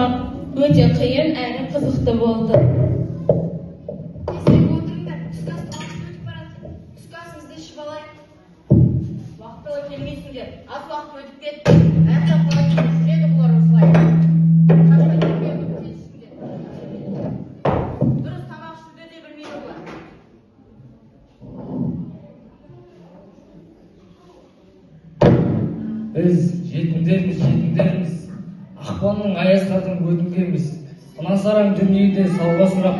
сабақ өте қиын әрі қызықты болды. Тезірек отырыңдар, түскі ас уақыты өтіп барады. Түскі асымызды ішіп алайық. Уақытылы келмейсіңдер. Аз уақыт өтіп кетті. Аяқтан қалай жүреді бұлар осылай. Шашпай келмей өтіп кетсіңдер. Дұрыс тамақ ішуді де білмейді бұлар. Біз жетімдерміз. Ақпанның аяздардың өтінгенбіз. Мына сараң дүниеде сауға сұрап,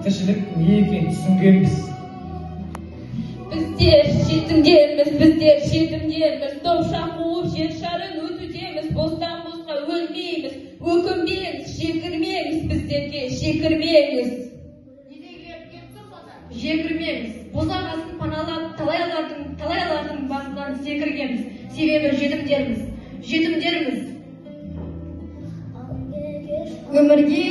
тіршілік не екен түсінгенбіз. Біздер жетімдерміз, топша қуып жер шарын өтудеміз, бостан босқа өлмейміз, өкінбеңіз, жекірмеңіз, біздерге жекірмеңіз. Жекірмеңіз. Бозағасын паналап, талайлардың басынан секіргенбіз. Себебі жетімдерміз. Өмірге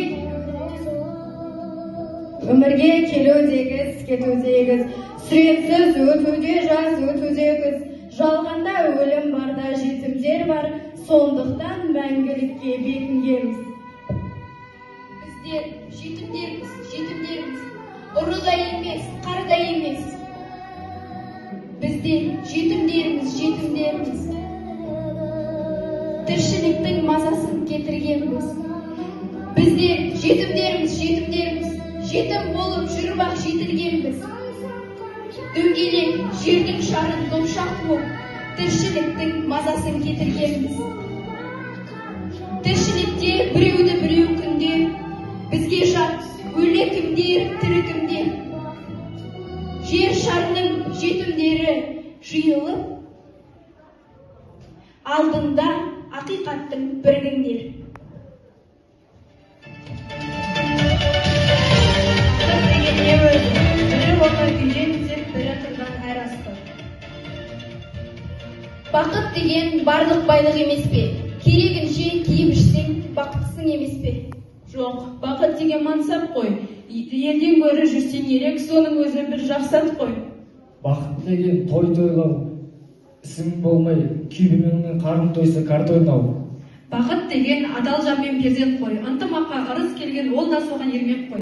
келудегіз, кетудегіз, сүрексіз өтуде жас өтудегіз, жалғанда өлім барда жетімдер бар, сондықтан мәңгілікке бекінгенбіз. Біздер жетімдерміз, ұры да емес, қара да емес. Біздер жетімдерміз, тіршіліктің мазасын кетіргенбіз. Біздер жетімдерміз, жетім болып жүріп ақ жетілгенбіз. Дөңгелек жердің шарын топшақ болып, тіршіліктің мазасын кетіргенбіз. Тіршілікте біреуді біреу күнде, бізге жат өлі кімдер, тірі кімдер. Жер шарының жетімдері жиылып, алдында ақиқаттың бірігіңдер. Бақыт деген барлық байлық емес пе? Керегінше киіп ішсең, бақыттысың емес пе? Жоқ, бақыт деген мансап қой. Елден гөрі жүрсең ерек, соның өзі бір жақсат қой. Бақыт деген той тойлау, ісің болмай, күйбеменмен қарым тойса карта ойнау. Бақыт деген адал жанмен перзент қой. Ынтымаққа ырыс келген, ол да соған ермек қой.